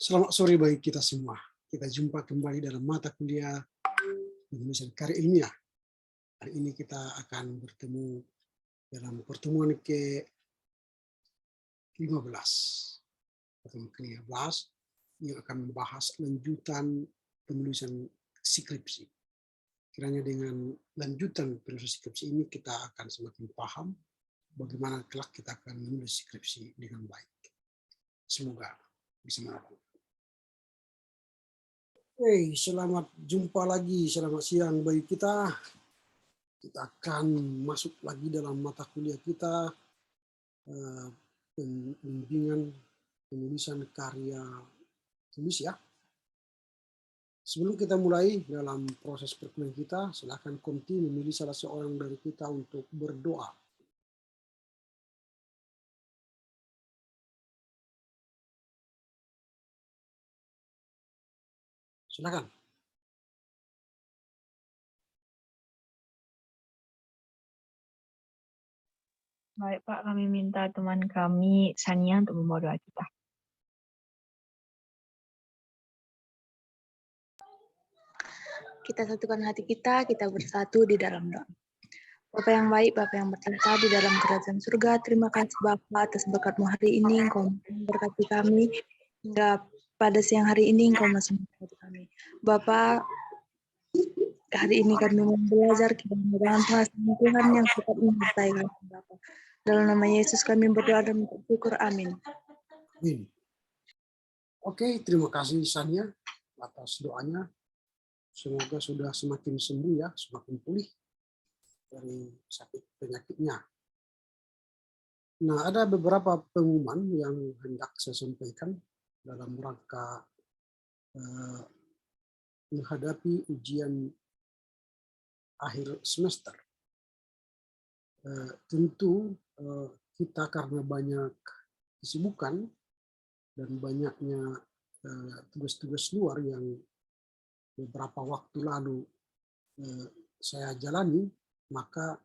Selamat sore bagi kita semua. Kita jumpa kembali dalam mata kuliah penulisan karya ilmiah. Hari ini kita akan bertemu dalam pertemuan ke-15. Pertemuan ke-15 yang akan membahas lanjutan penulisan skripsi. Kiranya dengan lanjutan penulisan skripsi ini kita akan semakin paham bagaimana kelak kita akan menulis skripsi dengan baik. Semoga bisa menolong. Selamat jumpa lagi, selamat siang bagi kita. Kita akan masuk lagi dalam mata kuliah kita, pembimbingan penulisan karya tulis ya. Sebelum kita mulai dalam proses perkuliahan kita, silakan Konti memilih salah seorang dari kita untuk berdoa. Silakan. Baik Pak, kami minta teman kami Sania untuk membawa doa kita. Kita satukan hati kita bersatu di dalam doa. Bapa yang baik, Bapa yang bercinta di dalam kerajaan surga, terima kasih Bapa atas berkat-Mu hari ini, Engkau memberkati kami, hingga pada siang hari ini Engkau masih memberkati kami. Bapa, hari ini kami mau belajar dengan penghasilan Tuhan yang tetap menyertai kami, Bapa. Dalam nama Yesus kami berdoa dan bersyukur, amin. Amin. Oke, terima kasih Sania atas doanya. Semoga sudah semakin sembuh ya, semakin pulih dari sakit penyakitnya. Nah, ada beberapa pengumuman yang hendak saya sampaikan dalam rangka menghadapi ujian akhir semester. Tentu kita karena banyak kesibukan dan banyaknya tugas-tugas luar yang beberapa waktu lalu saya jalani, maka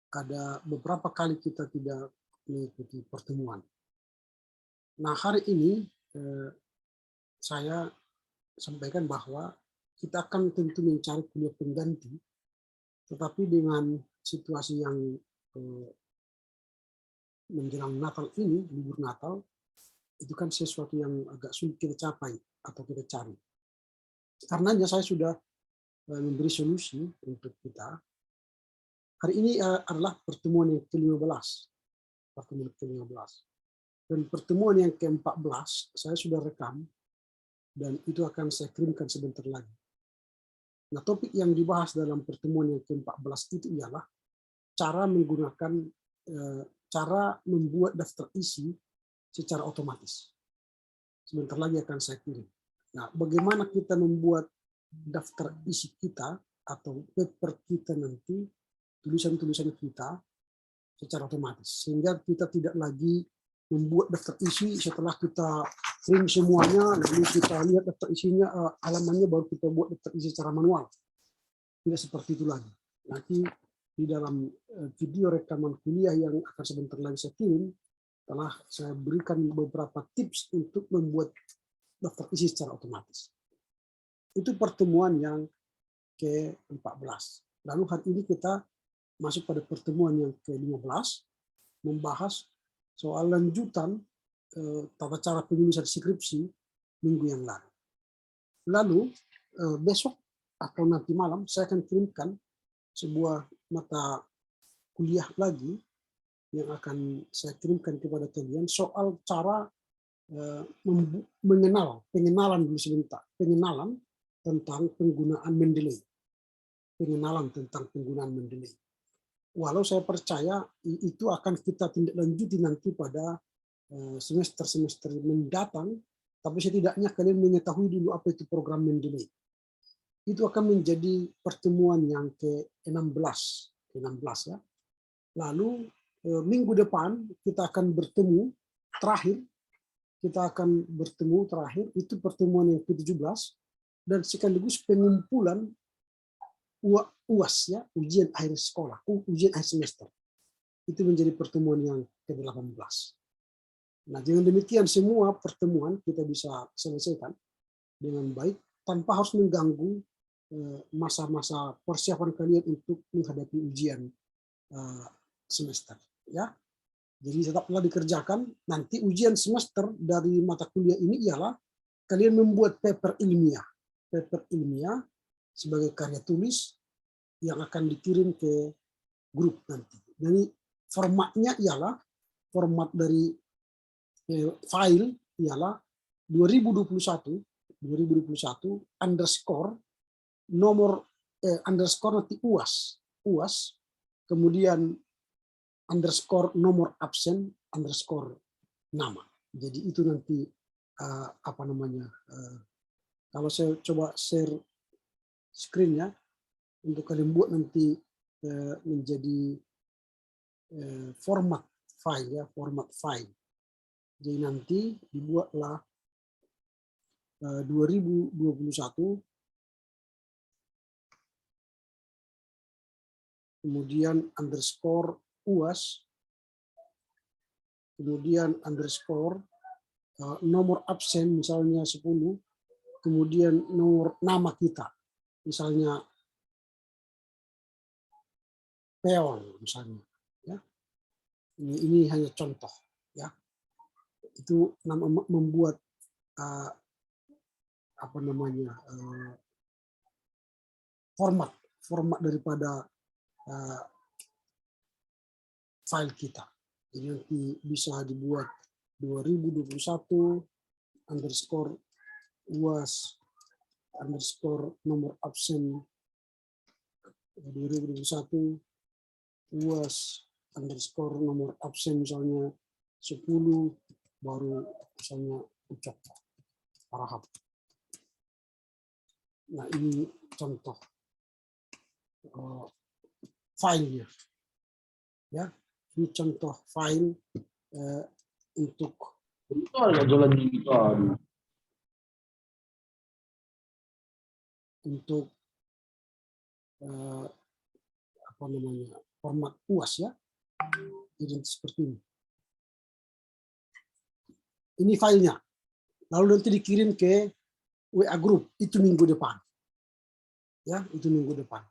ada beberapa kali kita tidak mengikuti pertemuan. Nah, hari ini saya sampaikan bahwa kita akan tentu mencari kuliah pengganti, tetapi dengan situasi yang menjelang Natal ini, libur Natal, itu kan sesuatu yang agak sulit kita capai atau kita cari. Karenanya saya sudah memberi solusi untuk kita. Hari ini adalah pertemuan yang ke-15. Pertemuan ke-15. Dan pertemuan yang ke-14 saya sudah rekam dan itu akan saya kirimkan sebentar lagi. Nah, topik yang dibahas dalam pertemuan yang ke-14 itu ialah cara menggunakan cara membuat daftar isi secara otomatis. Sebentar lagi akan saya kirim. Nah, bagaimana kita membuat daftar isi kita atau paper kita nanti, tulisan-tulisan kita secara otomatis. Sehingga kita tidak lagi membuat daftar isi setelah kita print semuanya, lalu kita lihat daftar isinya, halamannya baru kita buat daftar isi secara manual. Tidak seperti itu lagi. Nanti di dalam video rekaman kuliah yang akan sebentar lagi saya kirim, telah saya berikan beberapa tips untuk membuat daftar isi secara otomatis. Itu pertemuan yang ke-14. Lalu hari ini kita masuk pada pertemuan yang ke-15, membahas soal lanjutan tata cara penulisan skripsi minggu yang lalu. Lalu besok atau nanti malam saya akan kirimkan sebuah mata kuliah lagi yang akan saya kirimkan kepada kalian soal cara pengenalan dulu sebentar, pengenalan tentang penggunaan Mendeley. Pengenalan tentang penggunaan Mendeley. Walau saya percaya itu akan kita tindak lanjuti nanti pada semester-semester mendatang, tapi setidaknya kalian mengetahui dulu apa itu program Mendeley. Itu akan menjadi pertemuan yang ke-16 ya. Lalu minggu depan kita akan bertemu terakhir, itu pertemuan yang ke-17 dan sekaligus pengumpulan UAS ya, ujian akhir sekolah, ujian akhir semester. Itu menjadi pertemuan yang ke-18. Nah, dengan demikian semua pertemuan kita bisa selesaikan dengan baik tanpa harus mengganggu masa-masa persiapan kalian untuk menghadapi ujian semester. Ya, jadi tetaplah dikerjakan. Nanti ujian semester dari mata kuliah ini ialah kalian membuat paper ilmiah sebagai karya tulis yang akan dikirim ke grup nanti. Jadi formatnya ialah format dari file ialah 2021 underscore nomor underscore nanti UAS kemudian underscore nomor absen underscore nama. Jadi itu nanti apa namanya, kalau saya coba share screen ya untuk kalian buat nanti menjadi format file ya, format file. Jadi nanti dibuatlah 2021 kemudian underscore UAS kemudian underscore nomor absen misalnya 10 kemudian nomor nama kita misalnya peon misalnya ya. Ini hanya contoh ya. Itu membuat apa namanya format daripada file kita. Jadi nanti bisa dibuat 2021 underscore UAS underscore nomor absen 2021 UAS underscore nomor absen misalnya 10 baru misalnya ucap Parahap. Nah ini contoh filenya ya, ini contoh file untuk apa namanya format UAS ya. Jadi seperti ini. Ini filenya. Lalu nanti dikirim ke WA group itu minggu depan. Ya, itu minggu depan.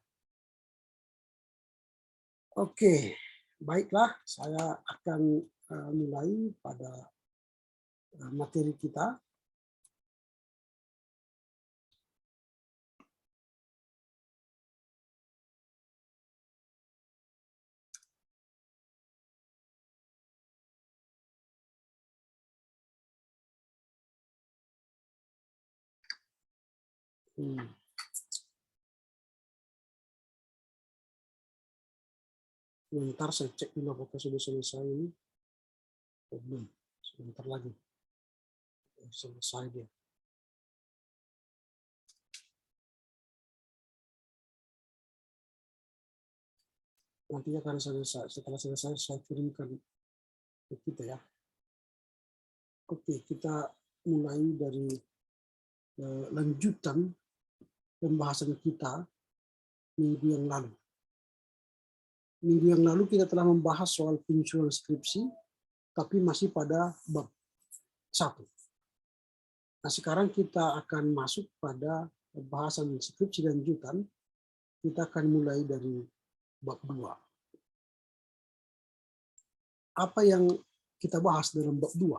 Oke, baiklah, saya akan mulai pada materi kita. Sebentar saya cek dulu apakah sudah selesai ini. Belum, sebentar lagi. Selesai dia. Nantinya akan setelah selesai saya kirimkan ke kita ya. Oke, kita mulai dari lanjutan pembahasan kita minggu yang lalu. Minggu yang lalu kita telah membahas soal penyusunan skripsi, tapi masih pada bab 1. Nah, sekarang kita akan masuk pada pembahasan skripsi lanjutan. Kita akan mulai dari bab 2. Apa yang kita bahas dalam bab 2?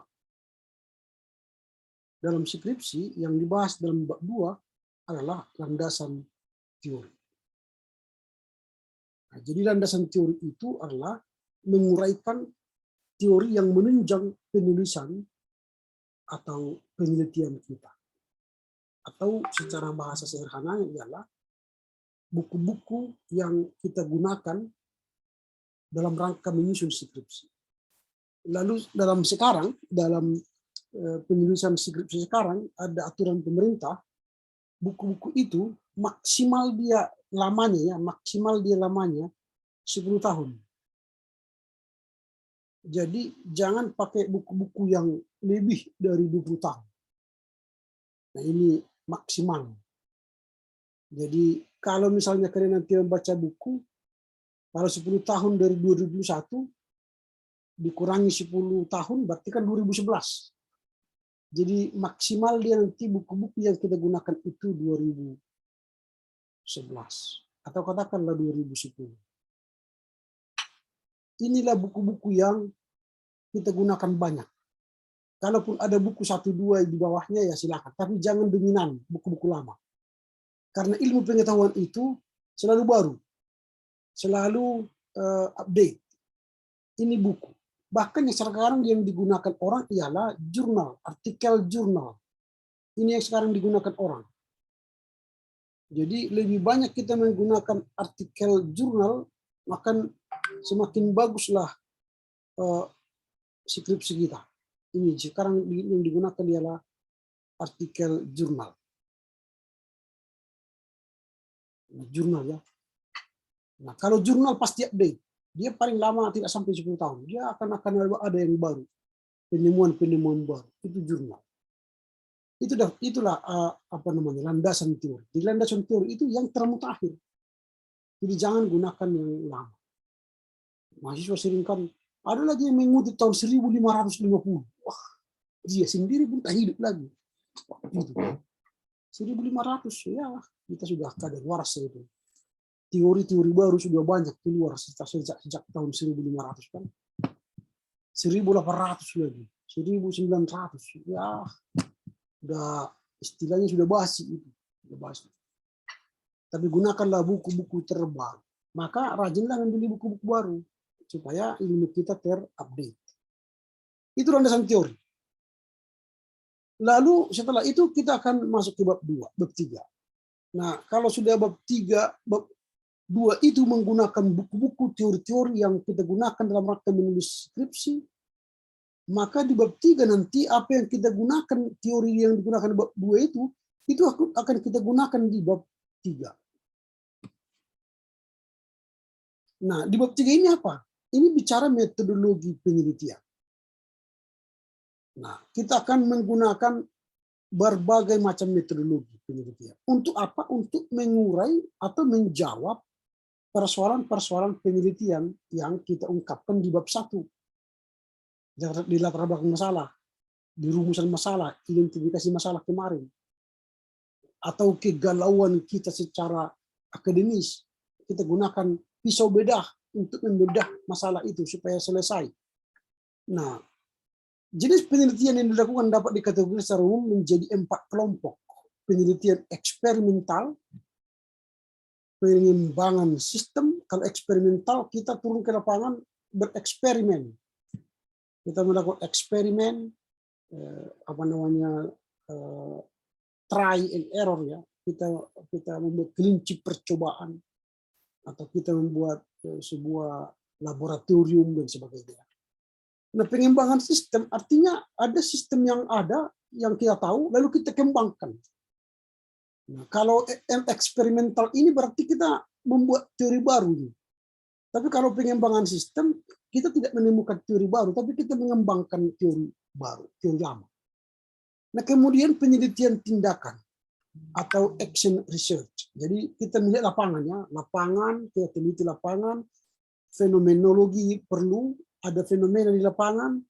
Dalam skripsi yang dibahas dalam bab 2 adalah landasan teori. Nah, jadi landasan teori itu adalah menguraikan teori yang menunjang penulisan atau penelitian kita. Atau secara bahasa sederhananya ialah buku-buku yang kita gunakan dalam rangka menyusun skripsi. Lalu dalam penulisan skripsi sekarang ada aturan pemerintah, buku-buku itu maksimal dia lamanya 10 tahun. Jadi jangan pakai buku-buku yang lebih dari 20 tahun. Nah ini maksimal. Jadi kalau misalnya kalian nanti membaca buku, kalau 10 tahun dari 2021, dikurangi 10 tahun berarti kan 2011. Jadi maksimal dia nanti buku-buku yang kita gunakan itu 2011 atau katakanlah 2010. Inilah buku-buku yang kita gunakan banyak. Kalaupun ada buku 1-2 di bawahnya ya silakan, tapi jangan dominan buku-buku lama. Karena ilmu pengetahuan itu selalu baru, selalu update. Ini buku. Bahkan yang sekarang yang digunakan orang ialah jurnal, artikel jurnal. Ini yang sekarang digunakan orang. Jadi lebih banyak kita menggunakan artikel jurnal, maka semakin baguslah skripsi kita. Ini sekarang yang digunakan ialah artikel jurnal. Jurnal ya. Nah, kalau jurnal pasti update. Dia paling lama tidak sampai 10 tahun. Dia akan ada yang baru. Penemuan-penemuan baru. Itu jurnal. Itulah apa namanya, landasan teori. Di landasan teori itu yang termutakhir. Jadi jangan gunakan yang lama. Mahasiswa sering kan ada lagi yang mengutip tahun 1550. Wah, dia sendiri pun tak hidup lagi. Itu 1500 ya kita sudah kadaluarsa itu. Teori-teori baru sudah banyak keluar sejak tahun 1500 kan. 1800 lagi, 1900 ya udah istilahnya sudah basi itu. Sudah basi. Tapi gunakanlah buku-buku terbaru. Maka rajinlah membeli buku-buku baru supaya ilmu kita terupdate. Itu landasan teori. Lalu setelah itu kita akan masuk ke bab 2, bab 3. Nah, kalau sudah bab 3, bab 2 itu menggunakan buku-buku teori-teori yang kita gunakan dalam rangka menulis skripsi, maka di bab 3 nanti apa yang kita gunakan, teori yang digunakan di bab 2 itu akan kita gunakan di bab 3. Nah, di bab 3 ini apa? Ini bicara metodologi penelitian. Nah, kita akan menggunakan berbagai macam metodologi penelitian. Untuk apa? Untuk mengurai atau menjawab persoalan-persoalan penelitian yang kita ungkapkan di bab 1. Di latar belakang masalah, di rumusan masalah, identifikasi masalah kemarin. Atau kegalauan kita secara akademis. Kita gunakan pisau bedah untuk membedah masalah itu supaya selesai. Nah, jenis penelitian yang dilakukan dapat dikategorikan secara umum menjadi 4 kelompok. Penelitian eksperimental, pengembangan sistem. Kalau eksperimental, kita turun ke lapangan bereksperimen. Kita melakukan eksperimen, try and error ya. Kita membuat kelinci percobaan atau kita membuat sebuah laboratorium dan sebagainya. Nah, pengembangan sistem artinya ada sistem yang ada yang kita tahu lalu kita kembangkan. Nah, kalau eksperimental ini berarti kita membuat teori baru. Tapi kalau pengembangan sistem kita tidak menemukan teori baru, tapi kita mengembangkan teori baru, teori lama. Nah, kemudian penelitian tindakan atau action research. Jadi kita melihat lapangannya, kita teliti lapangan, fenomenologi perlu, ada fenomena di lapangan,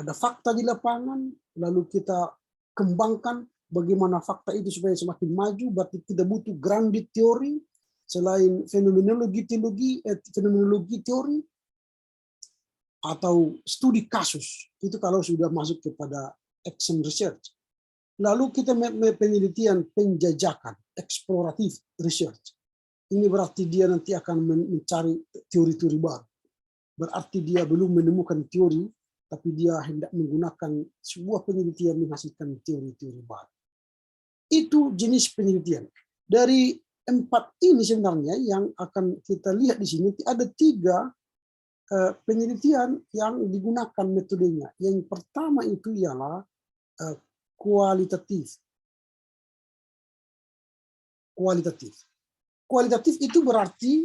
ada fakta di lapangan, lalu kita kembangkan bagaimana fakta itu supaya semakin maju, berarti kita butuh grounded teori, selain fenomenologi teori, atau studi kasus, itu kalau sudah masuk kepada action research. Lalu kita penelitian penjajakan, explorative research. Ini berarti dia nanti akan mencari teori-teori baru. Berarti dia belum menemukan teori, tapi dia hendak menggunakan sebuah penelitian menghasilkan teori-teori baru. Itu jenis penelitian. Dari 4 ini sebenarnya yang akan kita lihat di sini, ada 3 penelitian yang digunakan metodenya. Yang pertama itu ialah kualitatif. Kualitatif itu berarti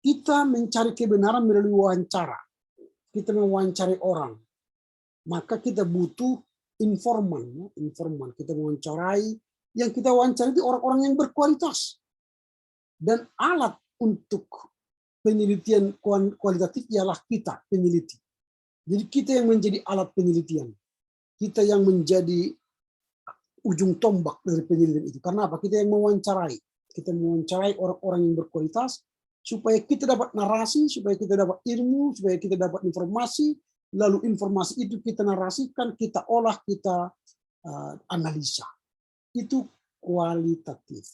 kita mencari kebenaran melalui wawancara. Kita mewawancari orang. Maka kita butuh informan. Kita mewawancarai. Yang kita wawancari itu orang-orang yang berkualitas. Dan alat untuk penelitian kualitatif ialah kita, peneliti. Jadi kita yang menjadi alat penelitian. Kita yang menjadi ujung tombak dari penelitian itu. Karena apa? Kita yang mewawancarai. Kita mewawancarai orang-orang yang berkualitas supaya kita dapat narasi, supaya kita dapat ilmu, supaya kita dapat informasi, lalu informasi itu kita narasikan, kita olah, kita analisa. Itu kualitatif.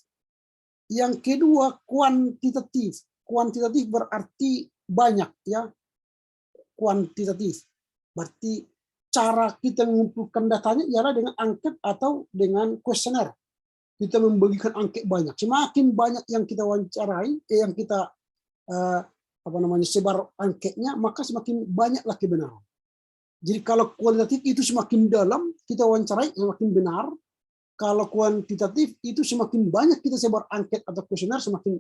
Yang kedua, kuantitatif. Kuantitatif berarti banyak, ya. Kuantitatif berarti cara kita mengumpulkan datanya ialah dengan angket atau dengan kuesioner. Kita membagikan angket banyak. Semakin banyak yang kita wawancarai, yang kita sebar angketnya, maka semakin banyaklah kebenaran. Jadi kalau kualitatif itu semakin dalam kita wawancarai, semakin benar. Kalau kuantitatif itu semakin banyak kita sebar angket atau kuesioner, semakin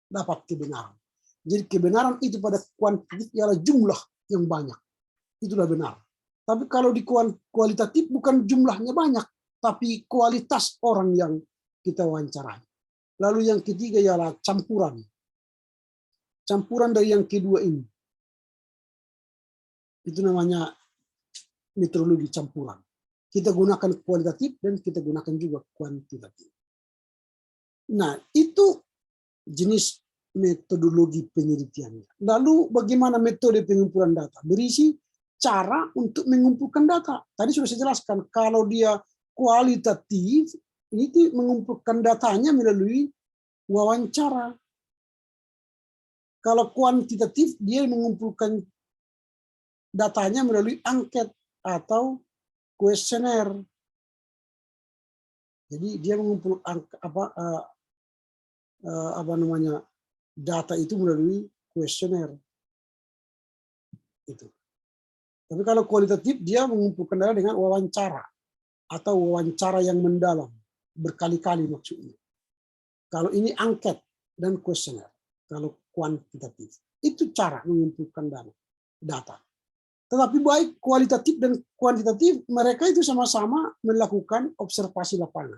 dapat kebenaran. Jadi kebenaran itu pada kuantitatif ialah jumlah yang banyak. Itulah benar. Tapi kalau di kualitatif bukan jumlahnya banyak, tapi kualitas orang yang kita wawancarai. Lalu yang ketiga ialah campuran. Campuran dari yang kedua ini. Itu namanya metodologi campuran. Kita gunakan kualitatif dan kita gunakan juga kuantitatif. Nah, itu jenis metodologi penelitiannya. Lalu bagaimana metode pengumpulan data? Berisi cara untuk mengumpulkan data. Tadi sudah saya jelaskan, kalau dia kualitatif, ini mengumpulkan datanya melalui wawancara. Kalau kuantitatif, dia mengumpulkan datanya melalui angket atau kuesioner. Jadi dia mengumpulkan data itu melalui kuesioner. Itu. Tapi kalau kualitatif dia mengumpulkan data dengan wawancara atau wawancara yang mendalam, berkali-kali maksudnya. Kalau ini angket dan kuesioner. Kalau kuantitatif itu cara mengumpulkan data. Tetapi baik kualitatif dan kuantitatif mereka itu sama-sama melakukan observasi lapangan.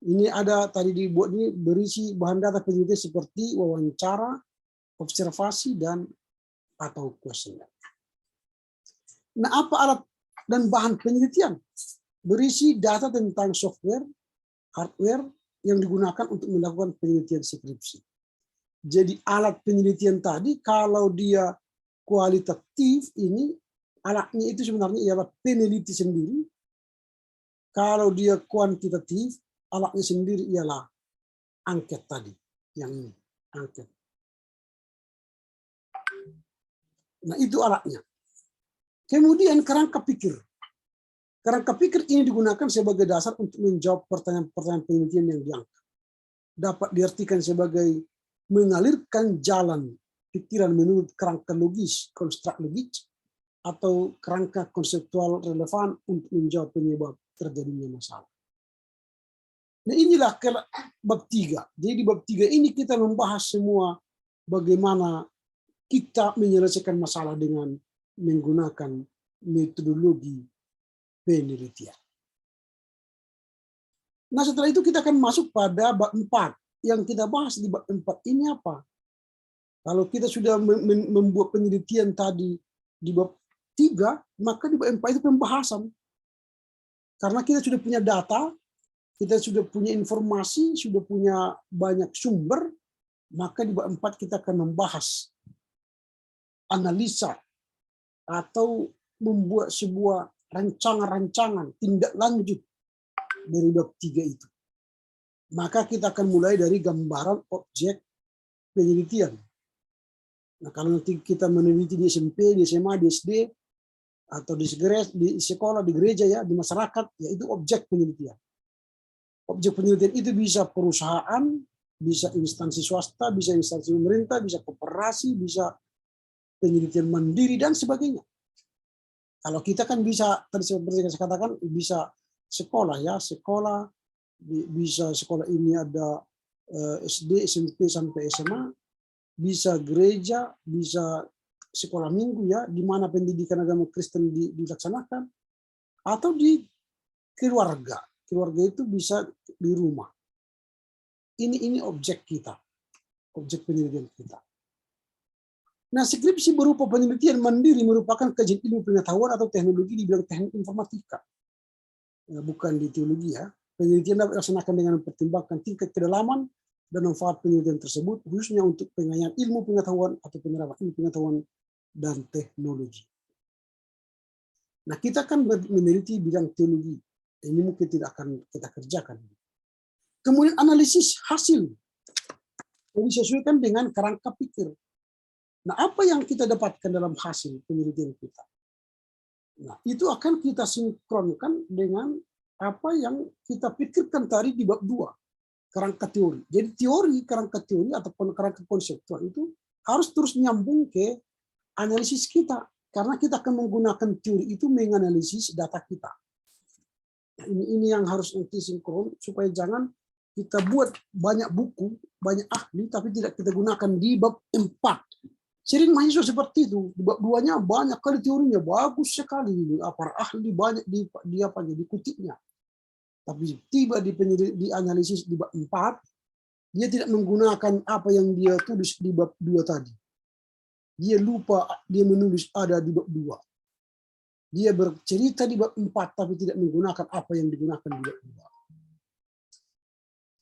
Ini ada tadi dibuat ini berisi bahan data penelitian seperti wawancara, observasi dan atau kuesioner. Nah, apa alat dan bahan penelitian? Berisi data tentang software, hardware yang digunakan untuk melakukan penelitian skripsi. Jadi alat penelitian tadi kalau dia kualitatif ini alatnya itu sebenarnya ialah peneliti sendiri. Kalau dia kuantitatif alatnya sendiri ialah angket tadi, yang ini angket. Nah, itu alatnya. Kemudian kerangka pikir. Kerangka pikir ini digunakan sebagai dasar untuk menjawab pertanyaan-pertanyaan penelitian yang diangkat. Dapat diartikan sebagai mengalirkan jalan pikiran menurut kerangka logis, konstruk logis, atau kerangka konseptual relevan untuk menjawab penyebab terjadinya masalah. Nah, inilah bab 3. Jadi di bab 3 ini kita membahas semua bagaimana kita menyelesaikan masalah dengan menggunakan metodologi penelitian. Nah, setelah itu kita akan masuk pada bab 4. Yang kita bahas di bab 4 ini apa? Kalau kita sudah membuat penelitian tadi di bab 3, maka di bab 4 itu pembahasan. Karena kita sudah punya data, kita sudah punya informasi, sudah punya banyak sumber, maka di bab 4 kita akan membahas analisa atau membuat sebuah rancangan-rancangan tindak lanjut dari bab 3 itu. Maka kita akan mulai dari gambaran objek penelitian. Nah, kalau nanti kita meneliti di SMP, di SMA, di SD, atau di sekolah, di gereja, ya, di masyarakat, ya itu objek penelitian. Objek penelitian itu bisa perusahaan, bisa instansi swasta, bisa instansi pemerintah, bisa koperasi, bisa penelitian mandiri, dan sebagainya. Kalau kita kan bisa, tadi seperti saya katakan, bisa sekolah, ya, sekolah, bisa sekolah ini ada SD, SMP, sampai SMA, bisa gereja, bisa sekolah minggu, ya, di mana pendidikan agama Kristen dilaksanakan, atau di keluarga. Keluarga itu bisa di rumah. Ini objek kita, objek penelitian kita. Nah, skripsi berupa penelitian mandiri merupakan kajian ilmu pengetahuan atau teknologi di bidang teknik informatika. Bukan di teologi ya. Penelitian dapat dilaksanakan dengan mempertimbangkan tingkat kedalaman dan manfaat penelitian tersebut, khususnya untuk pengayaan ilmu pengetahuan atau penerapan ilmu pengetahuan dan teknologi. Nah, kita kan meneliti bidang teologi. Ini mungkin tidak akan kita kerjakan. Kemudian analisis hasil. Jadi disesuaikan dengan kerangka pikir. Nah, apa yang kita dapatkan dalam hasil penelitian kita? Nah, itu akan kita sinkronkan dengan apa yang kita pikirkan tadi di bab 2, kerangka teori. Jadi teori, kerangka teori ataupun kerangka konseptual itu harus terus nyambung ke analisis kita. Karena kita akan menggunakan teori itu menganalisis data kita. Nah, ini yang harus nanti sinkron supaya jangan kita buat banyak buku, banyak ahli, tapi tidak kita gunakan di bab 4. Sering mahasiswa seperti itu. Di bab 2-nya banyak kali teorinya, bagus sekali. Para ahli banyak dikutipnya. Tapi tiba di analisis di bab 4, dia tidak menggunakan apa yang dia tulis di bab 2 tadi. Dia lupa dia menulis ada di bab 2. Dia bercerita di bab 4 tapi tidak menggunakan apa yang digunakan di bab 2.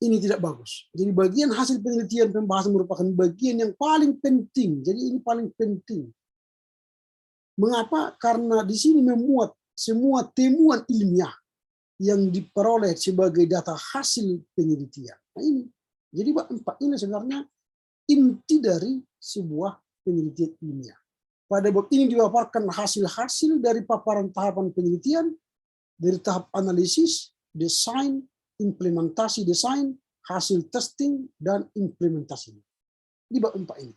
Ini tidak bagus. Jadi bagian hasil penelitian pembahasan merupakan bagian yang paling penting. Jadi ini paling penting. Mengapa? Karena di sini memuat semua temuan ilmiah yang diperoleh sebagai data hasil penelitian. Nah ini. Jadi bab 4 ini sebenarnya inti dari sebuah penelitian ilmiah. Pada bab ini dipaparkan hasil-hasil dari paparan tahapan penelitian, dari tahap analisis, desain, implementasi desain, hasil testing, dan implementasi. Di bab 4 ini.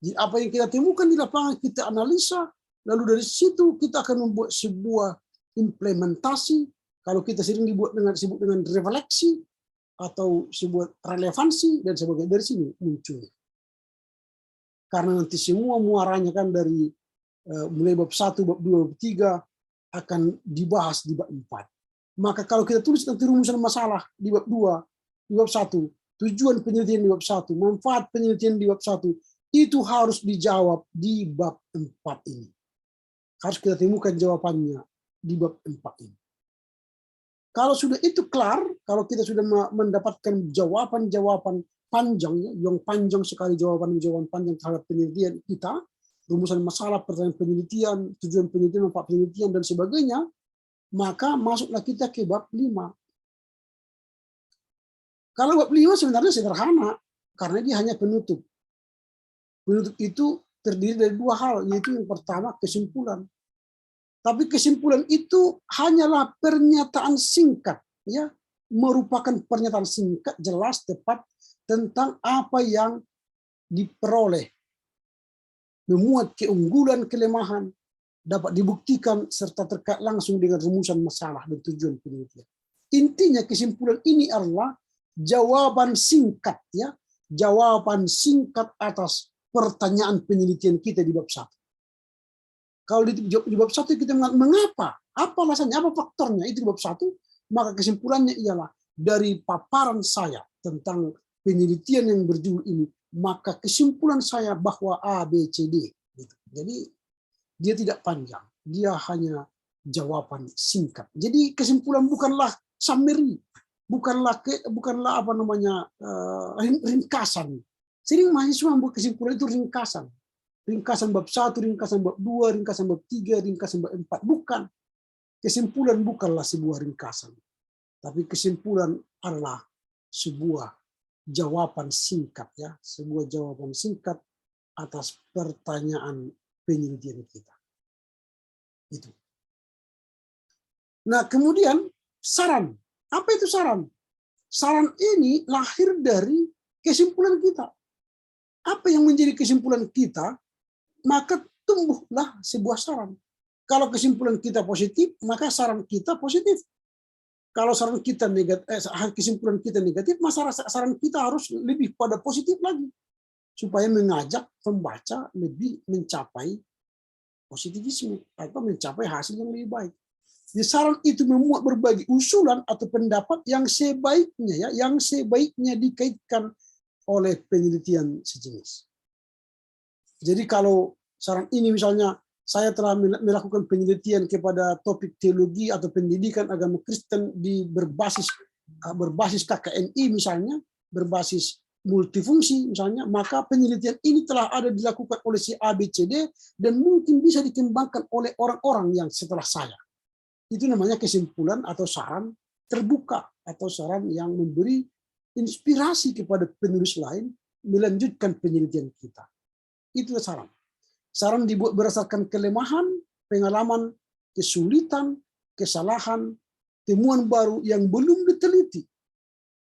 Jadi apa yang kita temukan di lapangan, kita analisa, lalu dari situ kita akan membuat sebuah implementasi, kalau kita sering disebut dengan refleksi, atau sebuah relevansi, dan sebagainya. Dari sini munculnya. Karena nanti semua muaranya kan dari mulai bab 1, bab 2, bab 3 akan dibahas di bab 4. Maka kalau kita tulis nanti rumusan masalah di bab 2, di bab 1, tujuan penelitian di bab 1, manfaat penelitian di bab 1, itu harus dijawab di bab 4 ini. Harus kita temukan jawabannya di bab 4 ini. Kalau sudah itu kelar, kalau kita sudah mendapatkan jawaban-jawaban panjang, yang panjang sekali jawaban panjang terhadap penelitian kita, rumusan masalah, pertanyaan penelitian, tujuan penelitian, manfaat penelitian, dan sebagainya, maka masuklah kita ke bab 5. Kalau bab 5 sebenarnya sederhana, karena dia hanya penutup. Penutup itu terdiri dari 2 hal, yaitu yang pertama kesimpulan. Tapi kesimpulan itu hanyalah pernyataan singkat, ya, merupakan pernyataan singkat, jelas, tepat, tentang apa yang diperoleh, memuat keunggulan, kelemahan, dapat dibuktikan, serta terkait langsung dengan rumusan masalah dan tujuan penelitian. Intinya kesimpulan ini adalah jawaban singkat, ya, jawaban singkat atas pertanyaan penelitian kita di bab 1. Kalau di bab 1 kita mengapa, apa alasannya, apa faktornya, itu di bab 1, maka kesimpulannya ialah dari paparan saya tentang penelitian yang berjudul ini, maka kesimpulan saya bahwa A, B, C, D. Jadi dia tidak panjang, dia hanya jawaban singkat. Jadi kesimpulan bukanlah summary, bukanlah apa namanya ringkasan. Sering mahasiswa membuat kesimpulan itu ringkasan. Ringkasan bab 1, ringkasan bab 2, ringkasan bab 3, ringkasan bab 4. Bukan. Kesimpulan bukanlah sebuah ringkasan. Tapi kesimpulan adalah sebuah jawaban singkat, ya, sebuah jawaban singkat atas pertanyaan penelitian kita. Itu. Nah, kemudian saran. Apa itu saran? Saran ini lahir dari kesimpulan kita. Apa yang menjadi kesimpulan kita, maka tumbuhlah sebuah saran. Kalau kesimpulan kita positif, maka saran kita positif. Kalau saran kita kesimpulan kita negatif, maka saran kita harus lebih pada positif lagi, supaya mengajak pembaca lebih mencapai positivisme atau mencapai hasil yang lebih baik. Di saran itu memuat berbagai usulan atau pendapat yang sebaiknya dikaitkan oleh penelitian sejenis. Jadi kalau saran ini misalnya saya telah melakukan penelitian kepada topik teologi atau pendidikan agama Kristen di berbasis KKNI misalnya, berbasis multifungsi misalnya, maka penelitian ini telah ada dilakukan oleh si ABCD dan mungkin bisa dikembangkan oleh orang-orang yang setelah saya. Itu namanya kesimpulan atau saran terbuka atau saran yang memberi inspirasi kepada penulis lain melanjutkan penelitian kita. Itu saran. Saran dibuat berdasarkan kelemahan, pengalaman, kesulitan, kesalahan, temuan baru yang belum diteliti,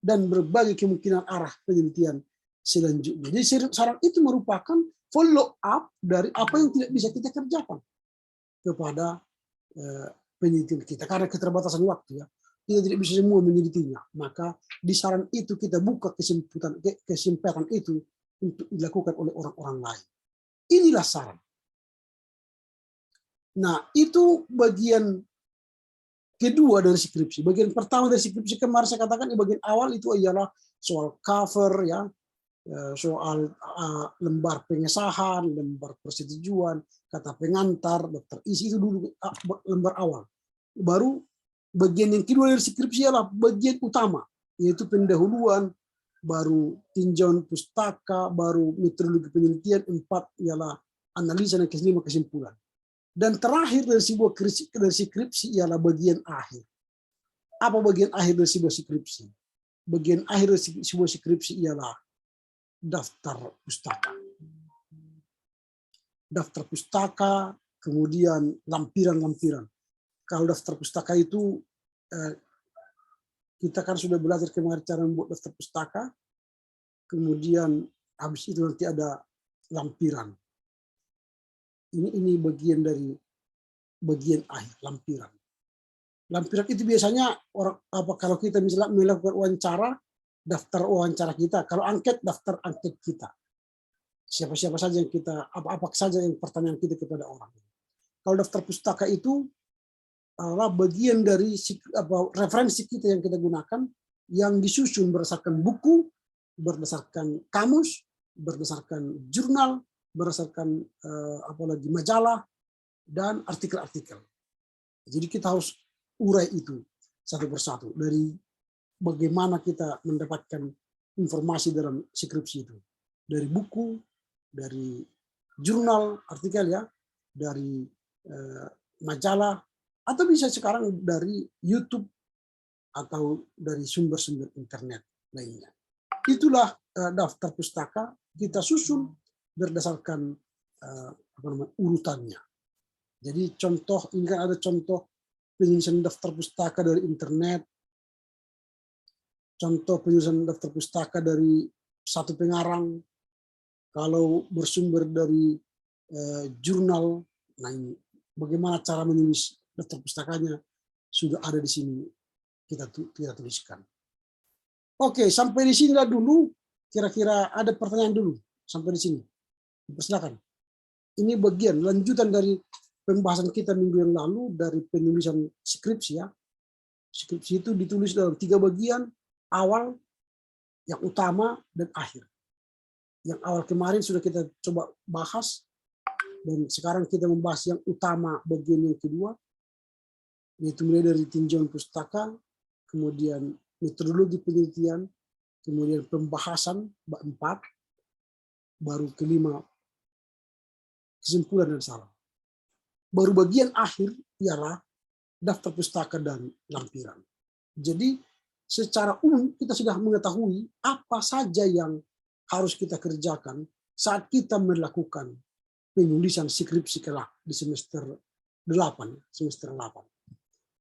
dan berbagai kemungkinan arah penelitian selanjutnya. Jadi saran itu merupakan follow up dari apa yang tidak bisa kita kerjakan kepada penelitian kita. Karena keterbatasan waktu, ya, kita tidak bisa semua menelitinya. Maka di saran itu kita buka kesempatan itu untuk dilakukan oleh orang-orang lain. Inilah saran. Nah, itu bagian kedua dari skripsi. Bagian pertama dari skripsi kemarin saya katakan di bagian awal itu ialah soal cover, ya, soal lembar pengesahan, lembar persetujuan, kata pengantar, daftar isi, itu dulu lembar awal. Baru bagian yang kedua dari skripsi ialah bagian utama, yaitu pendahuluan, baru tinjauan pustaka, baru metodologi penelitian, 4 ialah analisa dan 5 kesimpulan. Dan terakhir dari skripsi ialah bagian akhir. Apa bagian akhir dari sebuah skripsi? Bagian akhir dari sebuah skripsi ialah daftar pustaka. Daftar pustaka, kemudian lampiran-lampiran. Kalau daftar pustaka itu, kita kan sudah belajar kemarin cara membuat daftar pustaka, kemudian habis itu nanti ada lampiran. Ini bagian dari bagian akhir, lampiran. Lampiran itu biasanya kalau kita misalnya melakukan wawancara, daftar wawancara kita. Kalau angket, daftar angket kita. Siapa-siapa saja yang kita, apa saja yang pertanyaan kita kepada orang. Kalau daftar pustaka itu adalah bagian dari referensi kita yang kita gunakan, yang disusun berdasarkan buku, berdasarkan kamus, berdasarkan jurnal, berdasarkan apalagi majalah dan artikel-artikel. Jadi kita harus urai itu satu persatu dari bagaimana kita mendapatkan informasi dalam skripsi itu, dari buku, dari jurnal, artikel, ya, dari majalah, atau bisa sekarang dari YouTube atau dari sumber-sumber internet lainnya. Itulah daftar pustaka kita susun berdasarkan urutannya. Jadi contoh, ini kan ada contoh penyusunan daftar pustaka dari internet, contoh penyusunan daftar pustaka dari satu pengarang, kalau bersumber dari jurnal, nah ini bagaimana cara menulis daftar pustakanya sudah ada di sini, kita tuliskan. Oke, sampai di sini dulu. Kira-kira ada pertanyaan dulu sampai di sini. Silakan. Ini bagian lanjutan dari pembahasan kita minggu yang lalu dari penulisan skripsi, ya. Skripsi itu ditulis dalam 3 bagian, awal, yang utama, dan akhir. Yang awal kemarin sudah kita coba bahas, dan sekarang kita membahas yang utama bagian yang kedua, yaitu mulai dari tinjauan pustaka, kemudian metodologi penelitian, kemudian pembahasan bab 4, baru kelima kesimpulan dan saran. Baru bagian akhir ialah daftar pustaka dan lampiran. Jadi secara umum kita sudah mengetahui apa saja yang harus kita kerjakan saat kita melakukan penulisan skripsi kelak di semester 8.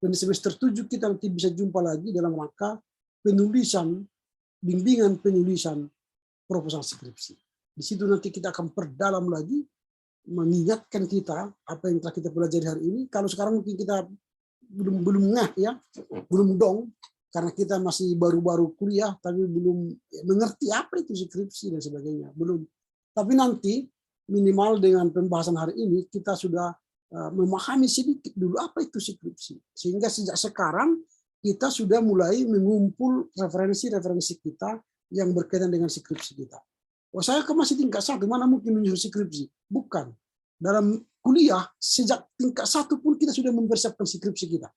Dan di semester 7 kita nanti bisa jumpa lagi dalam rangka penulisan, bimbingan penulisan proposal skripsi. Di situ nanti kita akan perdalam lagi, mengingatkan kita apa yang telah kita pelajari hari ini. Kalau sekarang mungkin kita belum ngeh, ya, belum dong, karena kita masih baru-baru kuliah, tapi belum mengerti apa itu skripsi dan sebagainya, belum. Tapi nanti minimal dengan pembahasan hari ini kita sudah memahami sedikit dulu apa itu skripsi, sehingga sejak sekarang kita sudah mulai mengumpul referensi-referensi kita yang berkaitan dengan skripsi kita. Oh, saya kan masih tingkat 1, mana mungkin menyusun skripsi? Bukan. Dalam kuliah, sejak tingkat 1 pun kita sudah mempersiapkan skripsi kita.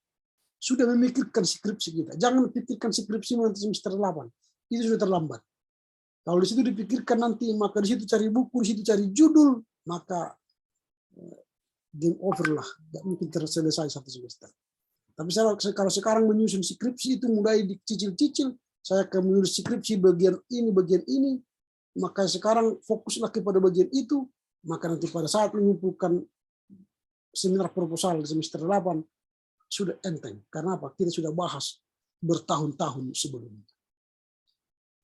Sudah memikirkan skripsi kita. Jangan pikirkan skripsi nanti semester 8. Itu sudah terlambat. Kalau di situ dipikirkan nanti, maka di situ cari buku, di situ cari judul, maka game over lah. Nggak mungkin terselesai 1 semester. Tapi kalau sekarang menyusun skripsi itu mulai dicicil-cicil, saya akan menulis skripsi bagian ini, maka sekarang fokuslah kepada bagian itu, maka nanti pada saat mengumpulkan seminar proposal di semester 8, sudah enteng. Karena apa? Kita sudah bahas bertahun-tahun sebelumnya.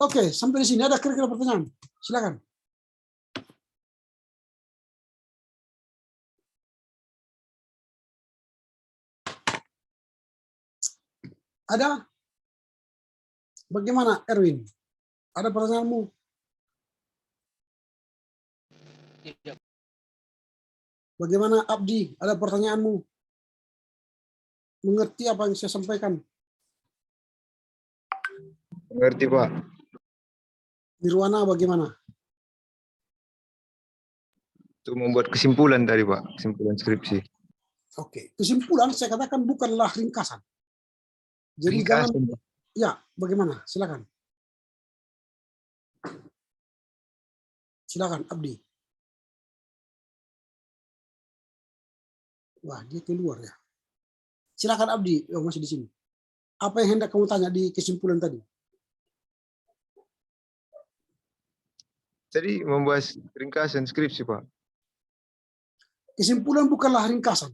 Oke, sampai di sini ada kira-kira pertanyaan? Silakan. Ada? Bagaimana, Erwin? Ada pertanyaanmu? Bagaimana, Abdi? Ada pertanyaanmu? Mengerti apa yang saya sampaikan? Mengerti, Pak. Nirwana bagaimana? Untuk membuat kesimpulan tadi, Pak. Kesimpulan skripsi. Oke, kesimpulan saya katakan bukanlah ringkasan. Jadi Ringkasan, jangan, Pak. ya bagaimana? Silakan. Silakan, Abdi. Wah, dia keluar ya. Silakan, Abdi. Oh, masih di sini. Apa yang hendak kamu tanya di kesimpulan tadi? Tadi membahas ringkasan skripsi, Pak. Kesimpulan bukanlah ringkasan.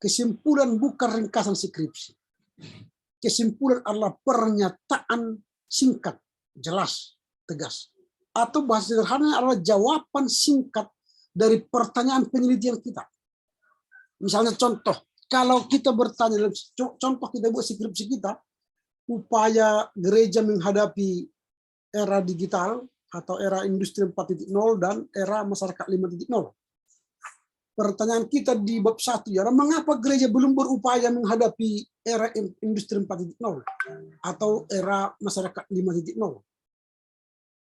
Kesimpulan bukan ringkasan skripsi. Kesimpulan adalah pernyataan singkat, jelas, tegas. Atau bahasa sederhana adalah jawaban singkat dari pertanyaan penelitian kita. Misalnya contoh, kalau kita bertanya, contoh kita buat skripsi kita, upaya gereja menghadapi era digital atau era industri 4.0 dan era masyarakat 5.0. Pertanyaan kita di bab 1 ya, mengapa gereja belum berupaya menghadapi era industri 4.0 atau era masyarakat 5.0?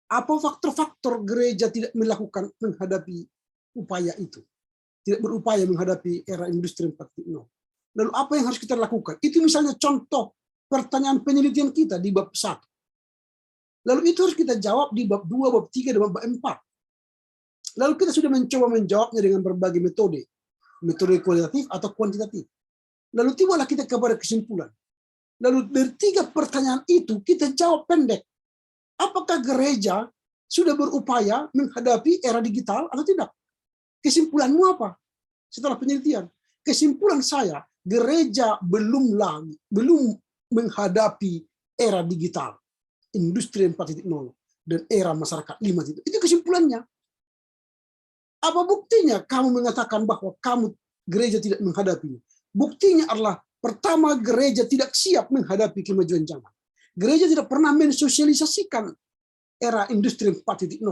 Apa faktor-faktor gereja tidak melakukan menghadapi upaya itu? Tidak berupaya menghadapi era industri 4.0. Lalu apa yang harus kita lakukan? Itu misalnya contoh pertanyaan penelitian kita di bab 1. Lalu itu harus kita jawab di bab 2, bab 3, dan bab 4. Lalu kita sudah mencoba menjawabnya dengan berbagai metode kualitatif atau kuantitatif. Lalu tibalah kita kepada kesimpulan. Lalu dari 3 pertanyaan itu kita jawab pendek. Apakah gereja sudah berupaya menghadapi era digital atau tidak? Kesimpulanmu apa? Setelah penelitian. Kesimpulan saya, gereja belum menghadapi era digital, industri 4.0, dan era masyarakat 5.0. Itu kesimpulannya. Apa buktinya kamu mengatakan bahwa gereja tidak menghadapinya? Buktinya adalah, pertama, gereja tidak siap menghadapi kemajuan zaman. Gereja tidak pernah mensosialisasikan era industri 4.0.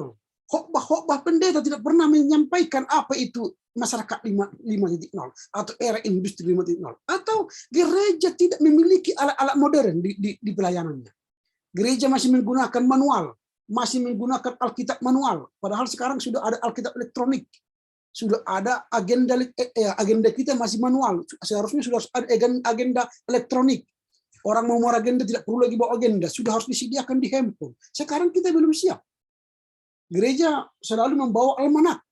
Khotbah pendeta tidak pernah menyampaikan apa itu masyarakat 5.0 atau era industri 5.0. Atau gereja tidak memiliki alat-alat modern di pelayanannya. Gereja masih menggunakan manual, masih menggunakan Alkitab manual. Padahal sekarang sudah ada Alkitab elektronik. Sudah ada agenda kita masih manual. Seharusnya sudah ada agenda elektronik. Orang mau agenda tidak perlu lagi bawa agenda. Sudah harus disediakan di handphone. Sekarang kita belum siap. Gereja selalu membawa almanak.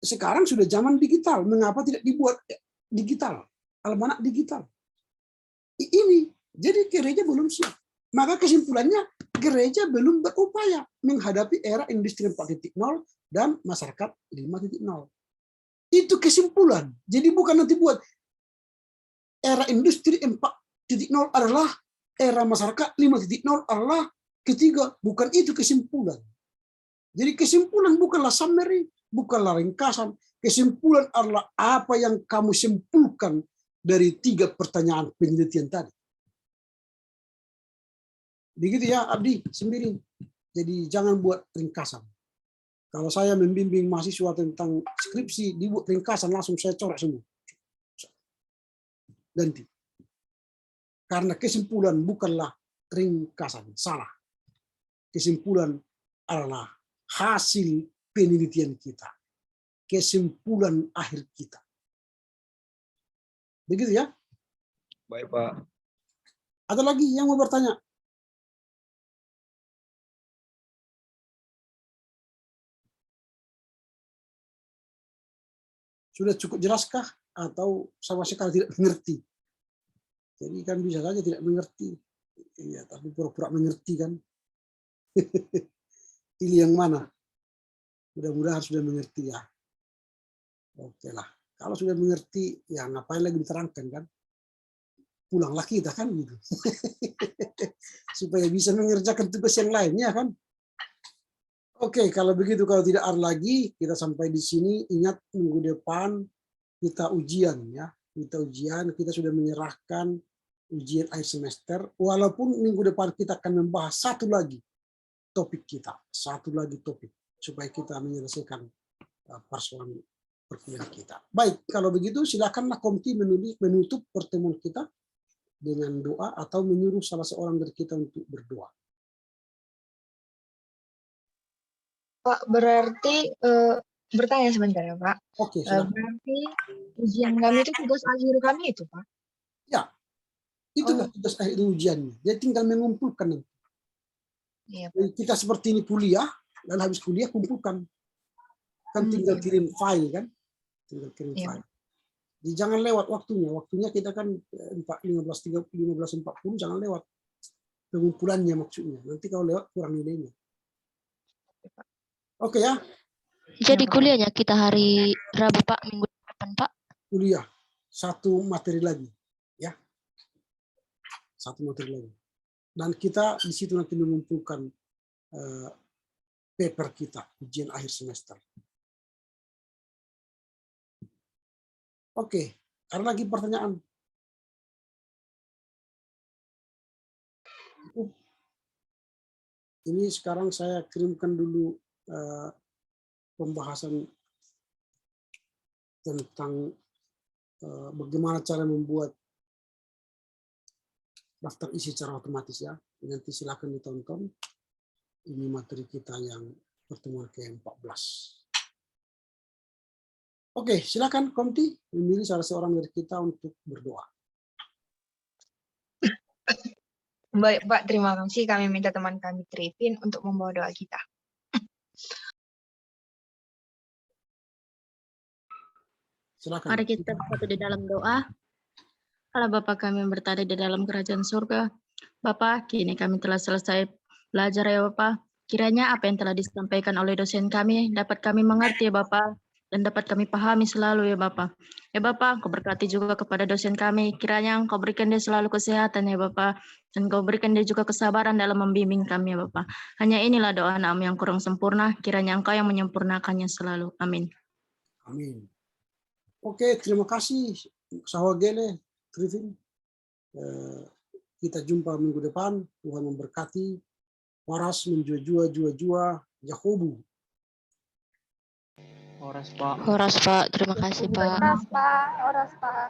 Sekarang sudah zaman digital. Mengapa tidak dibuat digital? Almanak digital. Ini. Jadi gereja belum siap. Maka kesimpulannya, gereja belum berupaya menghadapi era industri 4.0 dan masyarakat 5.0. Itu kesimpulan. Jadi bukan nanti buat era industri 4.0 adalah era masyarakat 5.0 adalah ketiga. Bukan itu kesimpulan. Jadi kesimpulan bukanlah summary, bukanlah ringkasan. Kesimpulan adalah apa yang kamu simpulkan dari 3 pertanyaan penelitian tadi. Begitu ya, Abdi, sendiri. Jadi jangan buat ringkasan. Kalau saya membimbing mahasiswa tentang skripsi, dibuat ringkasan, langsung saya coret semua. Ganti. Karena kesimpulan bukanlah ringkasan, salah. Kesimpulan adalah hasil penelitian kita, kesimpulan akhir kita. Begitu ya? Baik, Pak. Ada lagi yang mau bertanya? Sudah cukup jelaskah atau sama sekali tidak mengerti? Jadi kan bisa saja tidak mengerti. Iya, tapi pura-pura mengerti kan. Pilih yang mana? Mudah-mudahan sudah mengerti ya. Oke lah. Kalau sudah mengerti, ya ngapain lagi diterangkan kan? Pulanglah kita kan gitu. Supaya bisa mengerjakan tugas yang lainnya kan. Oke, kalau begitu, kalau tidak ada lagi, kita sampai di sini. Ingat minggu depan kita ujian ya. Kita ujian, kita sudah menyerahkan ujian akhir semester. Walaupun minggu depan kita akan membahas satu lagi topik kita. Satu lagi topik. Supaya kita menyelesaikan persoalan perkuliahan kita. Baik, kalau begitu silakanlah Komti menutup pertemuan kita dengan doa atau menyuruh salah seorang dari kita untuk berdoa. Pak, berarti bertanya sebentar ya, Pak. Oke, silakan. Berarti ujian kami itu tugas akhir kami itu, Pak? Ya, itu tugas akhir ujiannya. Dia tinggal mengumpulkan nanti. Iya, Pak. Kita seperti ini kuliah, dan habis kuliah kumpulkan. Kan tinggal kirim file kan. Tinggal kirim file. Jadi jangan lewat waktunya. Waktunya kita kan 15.40 jangan lewat. Pengumpulannya maksudnya. Nanti kalau lewat kurang nilainya. Oke ya. Jadi kuliahnya kita hari Rabu, Pak, minggu depan, Pak. Kuliah. Satu materi lagi. Ya. Satu materi lagi. Dan kita di situ nanti mengumpulkan paper kita, ujian akhir semester. Oke, ada lagi pertanyaan? Ini sekarang saya kirimkan dulu pembahasan tentang bagaimana cara membuat daftar isi secara otomatis ya. Nanti silakan ditonton. Ini materi kita yang pertemuan ke-14. Oke, silakan Komti memilih salah seorang dari kita untuk berdoa. Baik, Pak. Terima kasih. Kami minta teman kami Trivin untuk membawa doa kita. Silakan. Mari kita bersatu di dalam doa. Allah Bapa kami yang berada di dalam kerajaan surga. Bapa, kini kami telah selesai belajar ya Bapa. Kiranya apa yang telah disampaikan oleh dosen kami dapat kami mengerti ya Bapa. Dan dapat kami pahami selalu ya Bapa. Ya Bapa, Engkau berkati juga kepada dosen kami. Kiranya Engkau berikan dia selalu kesehatan ya Bapa. Dan Engkau berikan dia juga kesabaran dalam membimbing kami ya Bapa. Hanya inilah doa Anakmu yang kurang sempurna. Kiranya Engkau yang menyempurnakannya selalu. Amin. Amin. Oke, terima kasih Sahogele, Trivin. Kita jumpa minggu depan. Tuhan memberkati. Waras menjua-jua, Yakobu. Horas, Pak. Horas, Pak. Terima kasih, Pak. Oras, Pak.